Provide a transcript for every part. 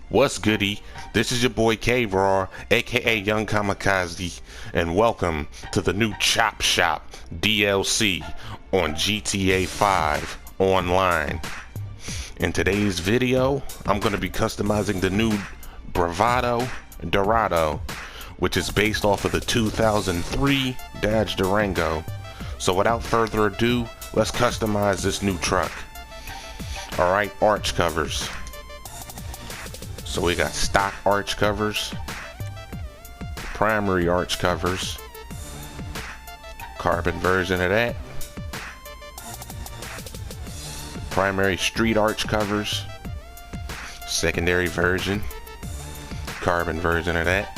What's goody? This is your boy K-Raw, aka Young Kamikaze, and welcome to the new Chop Shop DLC on GTA 5 Online. In today's video, I'm going to be customizing the new Bravado Dorado, which is based off of the 2003 Dodge Durango. So without further ado, let's customize this new truck. Alright, arch covers. So we got stock arch covers, primary arch covers, carbon version of that, primary street arch covers, secondary version, carbon version of that,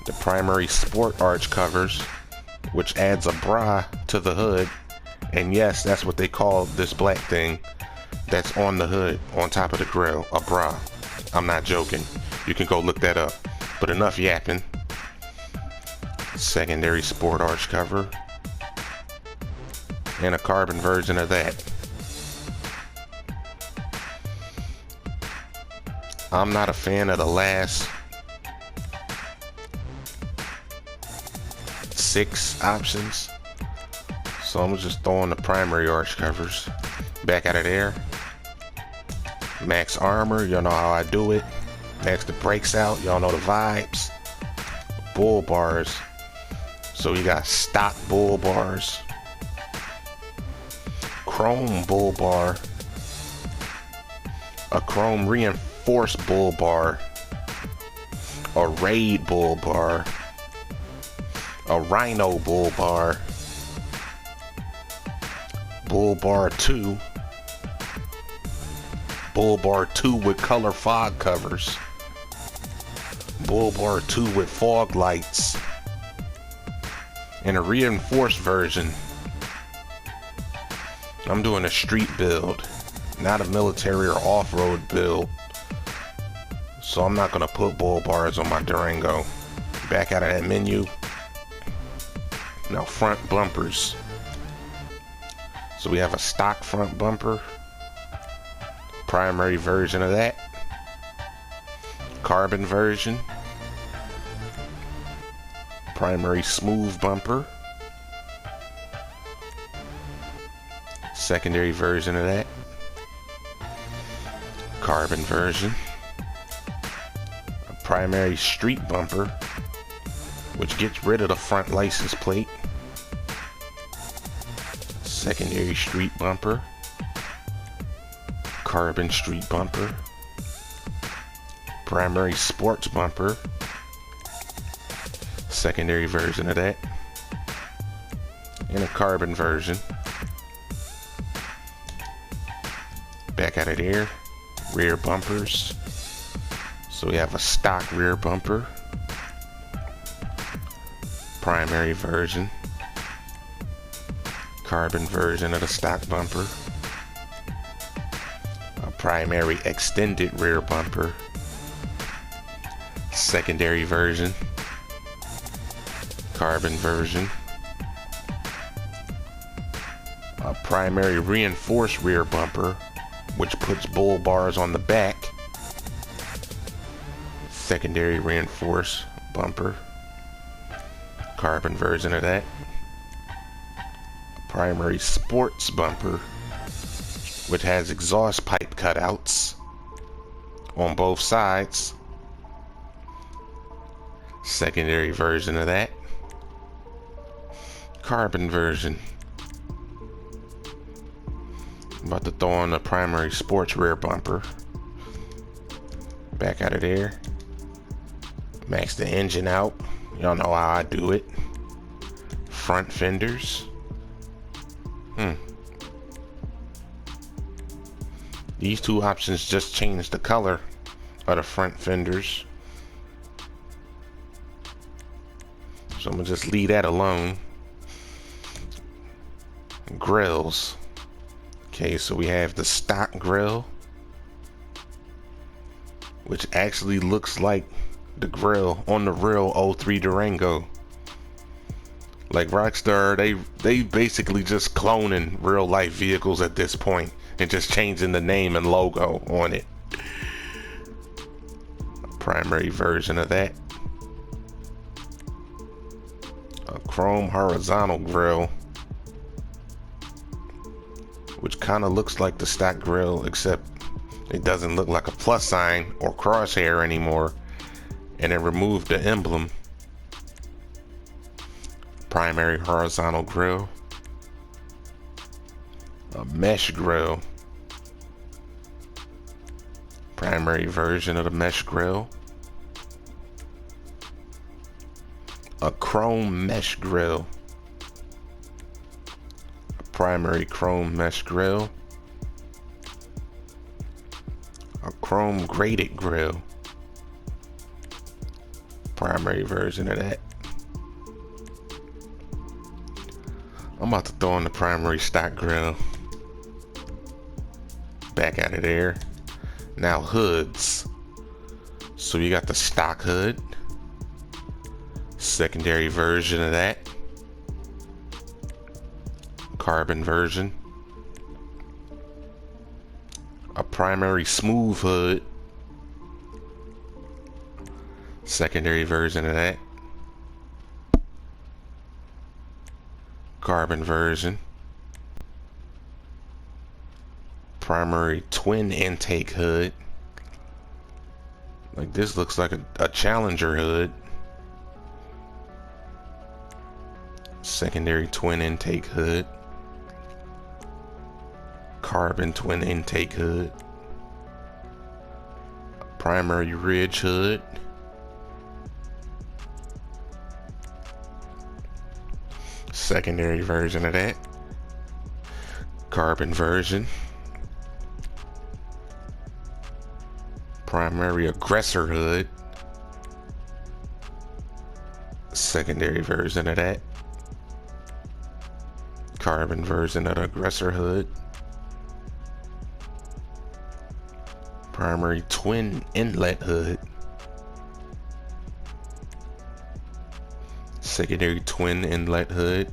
the primary sport arch covers, which adds a bra to the hood, and yes, that's what they call this black thing that's on the hood, on top of the grill, a bra. I'm not joking. You can go look that up. But enough yapping. Secondary sport arch cover. And a carbon version of that. I'm not a fan of the last 6 options. So I'm just throwing the primary arch covers back out of there. Max armor, y'all know how I do it. Max the brakes out, y'all know the vibes. Bull bars. So we got stock bull bars, chrome bull bar, a chrome reinforced bull bar, a raid bull bar, a rhino bull bar, bull bar 2, bull bar 2 with color fog covers, bull bar 2 with fog lights, and a reinforced version. I'm doing a street build, not a military or off-road build, so I'm not gonna put bull bars on my Durango. Back out of that menu. Now front bumpers. So we have a stock front bumper, primary version of that, carbon version, primary smooth bumper, secondary version of that, carbon version, a primary street bumper, which gets rid of the front license plate, secondary street bumper, carbon street bumper, primary sports bumper, secondary version of that, and a carbon version. Back out of there, rear bumpers. So we have a stock rear bumper, primary version, carbon version of the stock bumper, a primary extended rear bumper, secondary version, carbon version, a primary reinforced rear bumper, which puts bull bars on the back, secondary reinforced bumper, carbon version of that, primary sports bumper, which has exhaust pipe cutouts on both sides, secondary version of that, carbon version. I'm about to throw on the primary sports rear bumper. Back out of there. Max the engine out. Y'all know how I do it. Front fenders. These two options just change the color of the front fenders. So I'm gonna just leave that alone. Grills. Okay, so we have the stock grill, which actually looks like the grill on the real 03 Durango. Like Rockstar, they basically just cloning real life vehicles at this point and just changing the name and logo on it. Primary version of that. A chrome horizontal grille, which kind of looks like the stock grille, except it doesn't look like a plus sign or crosshair anymore, and it removed the emblem. Primary horizontal grille. A mesh grille. Primary version of the mesh grille. A chrome mesh grille. A primary chrome mesh grille. A chrome graded grille. Primary version of that. I'm about to throw in the primary stock grille. Back out of there. Now hoods. So you got the stock hood. Secondary version of that. Carbon version. A primary smooth hood. Secondary version of that. Carbon version. Primary twin intake hood. Like this looks like a Challenger hood. Secondary twin intake hood. Carbon twin intake hood. Primary ridge hood. Secondary version of that. Carbon version. Primary aggressor hood. Secondary version of that. Carbon version of the aggressor hood. Primary twin inlet hood. Secondary twin inlet hood.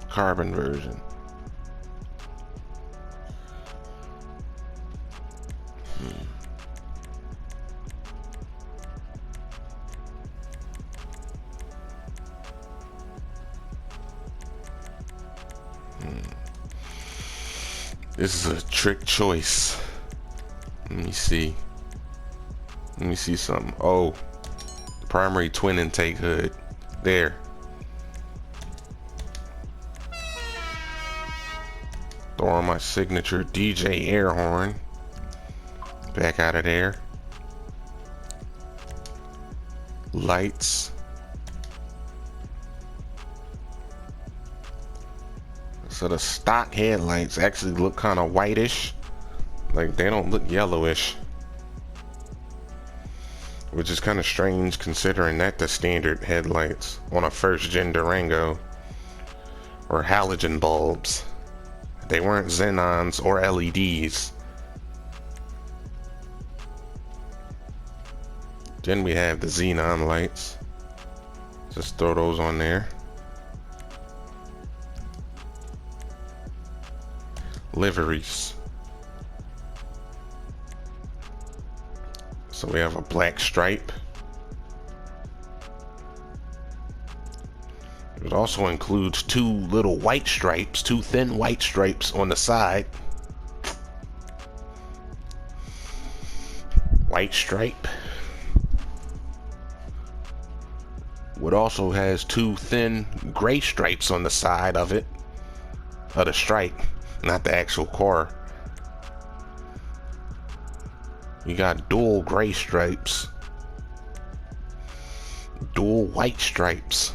Carbon version. This is a trick choice. Let me see. Let me see something. Oh, primary twin intake hood. There. Throw on my signature DJ air horn. Back out of there. Lights. So the stock headlights actually look kind of whitish. Like they don't look yellowish. Which is kind of strange considering that the standard headlights on a first gen Durango were halogen bulbs. They weren't xenons or LEDs. Then we have the xenon lights. Just throw those on there. Liveries. So we have a black stripe. It also includes two little white stripes, two thin white stripes on the side. White stripe. It also has two thin gray stripes on the side of it, of the stripe, not the actual car. You got dual gray stripes, dual white stripes,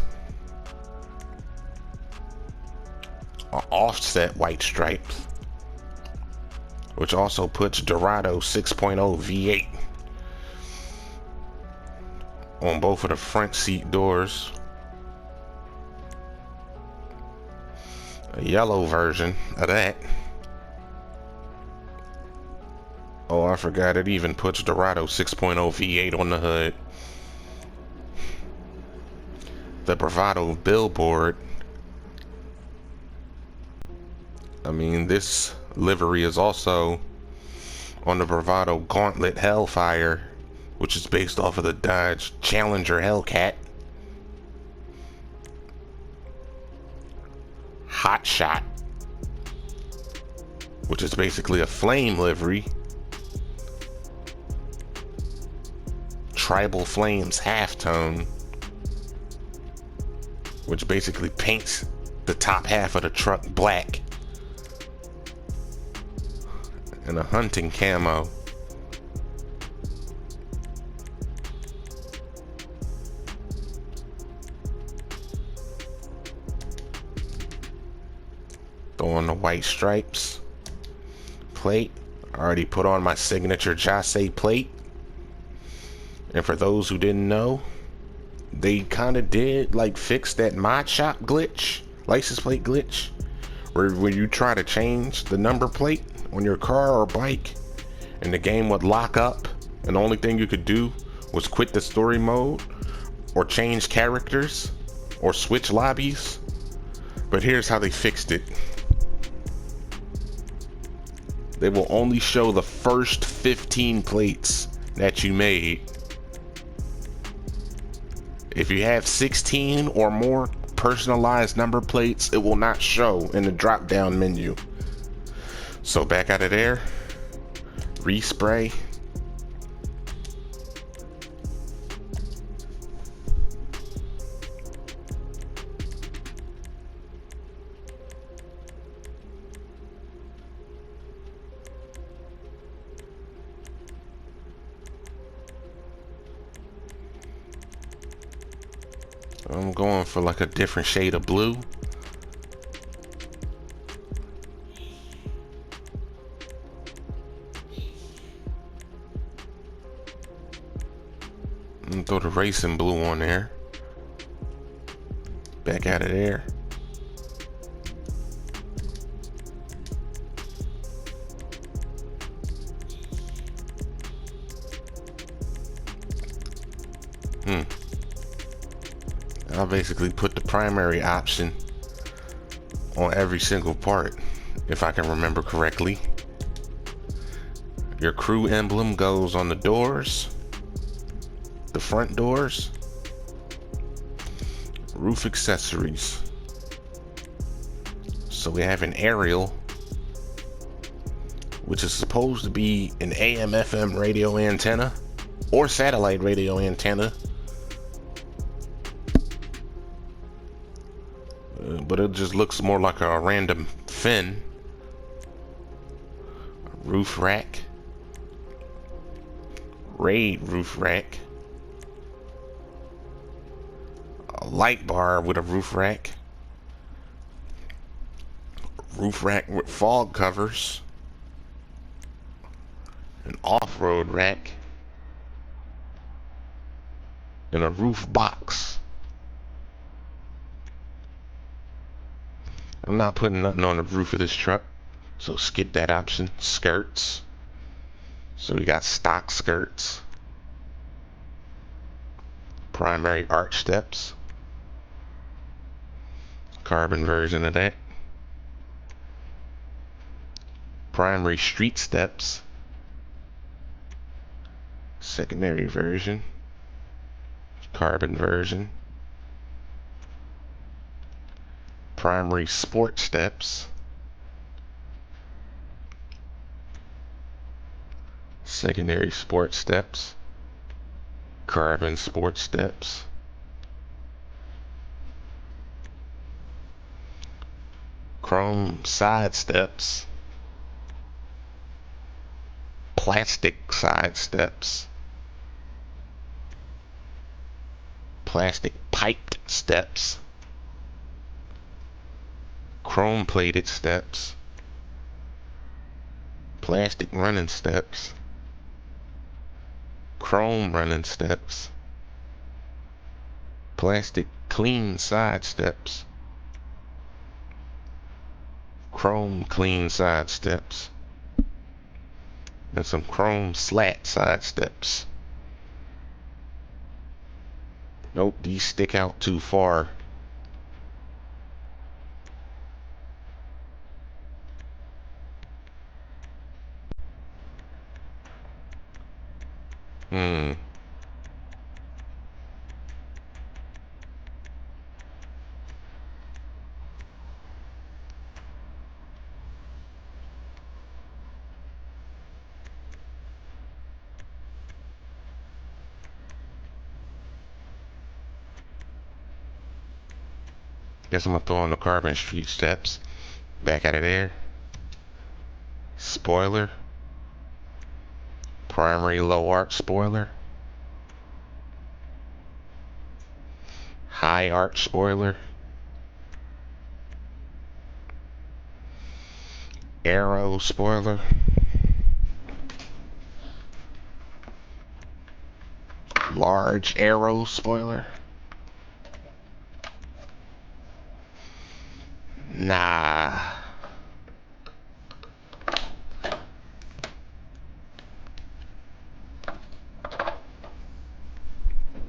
an offset white stripe, which also puts Dorado 6.0 V8 on both of the front seat doors. A yellow version of that. Oh, I forgot, it even puts Dorado 6.0 V8 on the hood. The Bravado billboard. I mean, this livery is also on the Bravado Gauntlet Hellfire, which is based off of the Dodge Challenger Hellcat. Hot Shot, which is basically a flame livery. Tribal Flames Halftone, which basically paints the top half of the truck black. And a hunting camo. Throw on the white stripes. Plate. I already put on my signature Jase plate. And for those who didn't know, they kind of did like fix that mod shop glitch, license plate glitch, where when you try to change the number plate on your car or bike and the game would lock up and the only thing you could do was quit the story mode or change characters or switch lobbies. But here's how they fixed it. They will only show the first 15 plates that you made. If you have 16 or more personalized number plates, it will not show in the drop down menu. So back out of there, respray. I'm going for like a different shade of blue. And throw the racing blue on there. Back out of there. I'll basically put the primary option on every single part, if I can remember correctly. Your crew emblem goes on the doors, the front doors, roof accessories. So we have an aerial, which is supposed to be an AM/FM radio antenna or satellite radio antenna. But it just looks more like a random fin. A roof rack. Raid roof rack. A light bar with a roof rack. Roof rack with fog covers. An off-road rack. And a roof box. I'm not putting nothing on the roof of this truck, so skip that option. Skirts. So we got stock skirts. Primary arch steps. Carbon version of that. Primary street steps. Secondary version. Carbon version. Primary sport steps. Secondary sport steps. Carbon sport steps. Chrome side steps. Plastic side steps. Plastic piped steps. Chrome plated steps. Plastic running steps. Chrome running steps. Plastic clean side steps. Chrome clean side steps. And some chrome slat side steps. Nope, these stick out too far. Hmm. Guess I'm gonna throw on the Carbon Street steps. Back out of there. Spoiler. Primary low arc spoiler. High arc spoiler. Arrow spoiler. Large arrow spoiler. Nah.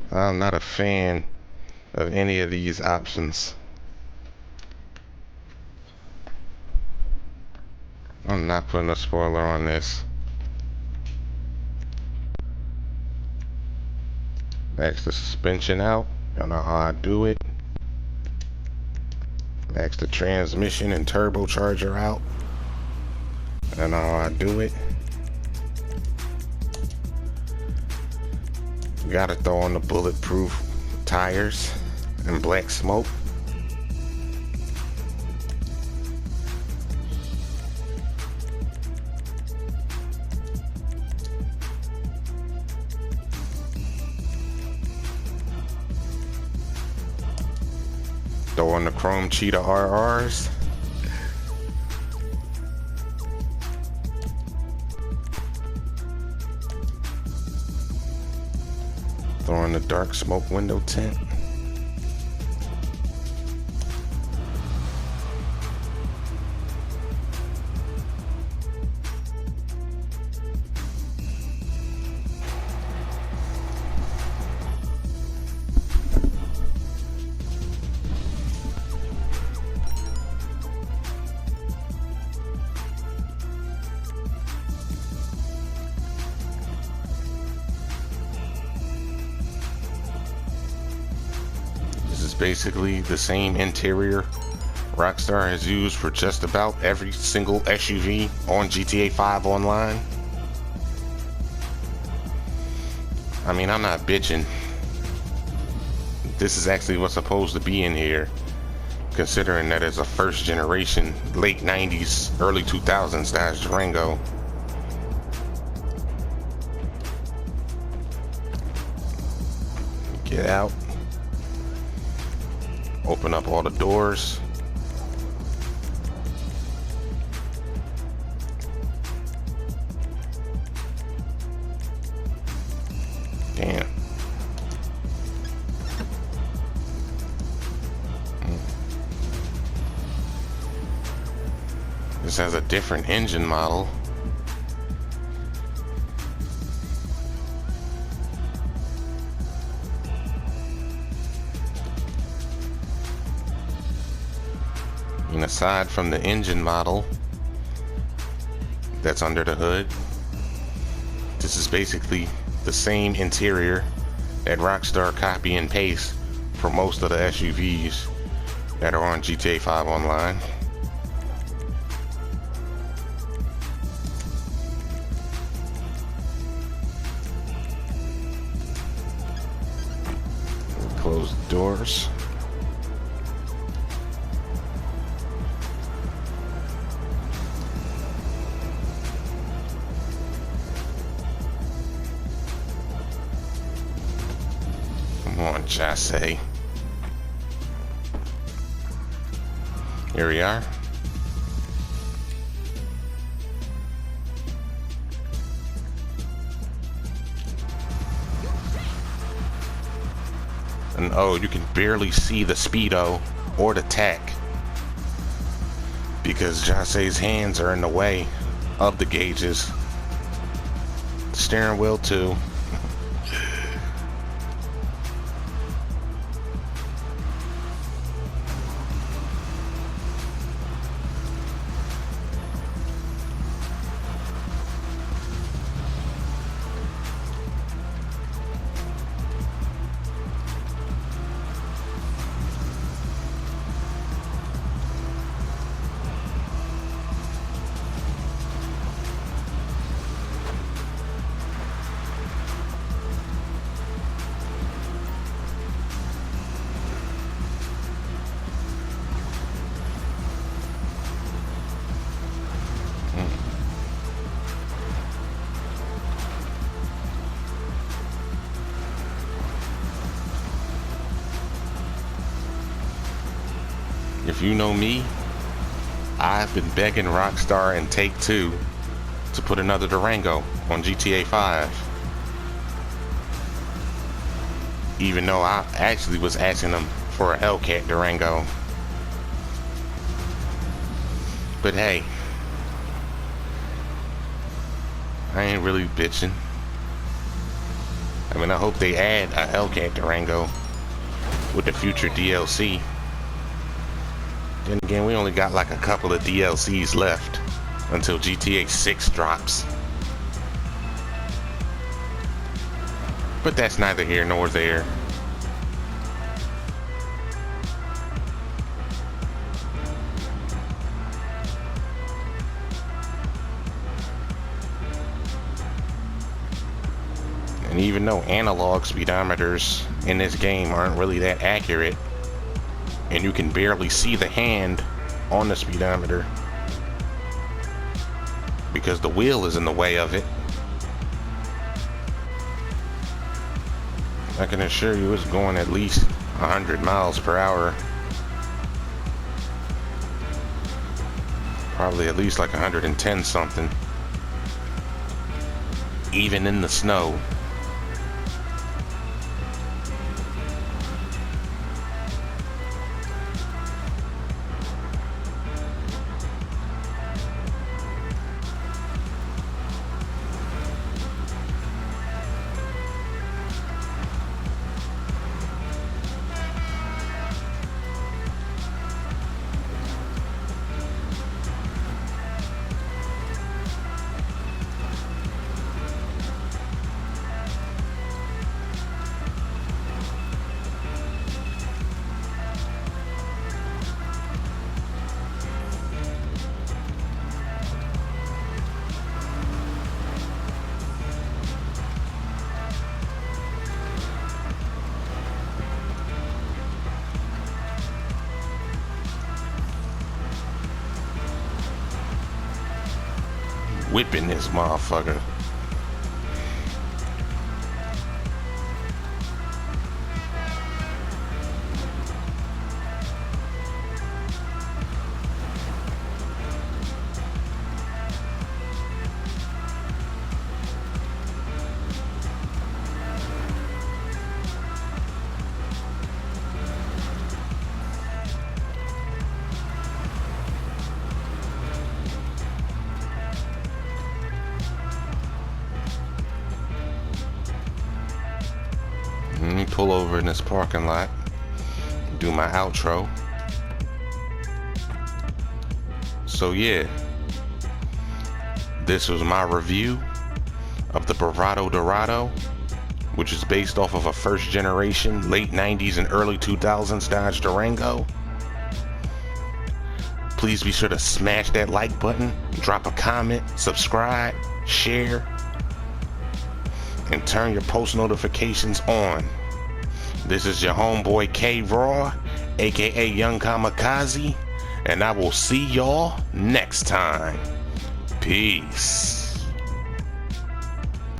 I'm not a fan of any of these options. I'm not putting a spoiler on this. Max the suspension out. Y'all know how I do it. Max the transmission and turbocharger out. I know how I do it. Gotta throw on the bulletproof tires and black smoke. Throw on the Chrome Cheetah RRs. Throw on the dark smoke window tint. Basically the same interior Rockstar has used for just about every single SUV on GTA 5 Online. I mean, I'm not bitching. This is actually what's supposed to be in here, considering that it's a first generation, late 90s, early 2000s Dodge Durango. Get out. Open up all the doors. Damn. This has a different engine model. And aside from the engine model that's under the hood, this is basically the same interior that Rockstar copy and paste for most of the SUVs that are on GTA 5 Online. Close the doors. Come on, chassis. Here we are. And oh, you can barely see the speedo or the tach because Jase's hands are in the way of the gauges. The steering wheel too. if you know me, I've been begging Rockstar and Take-Two to put another Durango on GTA 5. Even though I actually was asking them for a Hellcat Durango. But hey, I ain't really bitching. I mean, I hope they add a Hellcat Durango with the future DLC. Then again, we only got like a couple of DLCs left until GTA 6 drops. But that's neither here nor there. And even though analog speedometers in this game aren't really that accurate, and you can barely see the hand on the speedometer because the wheel is in the way of it, I can assure you it's going at least 100 miles per hour. Probably at least like 110 something. Even in the snow. Whipping this motherfucker. Let me pull over in this parking lot, do my outro. So yeah, this was my review of the Bravado Dorado, which is based off of a first generation, late 90s and early 2000s Dodge Durango. Please be sure to smash that like button, drop a comment, subscribe, share, and turn your post notifications on. This is your homeboy K-Raw, aka Young Kamikaze, and I will see y'all next time. Peace.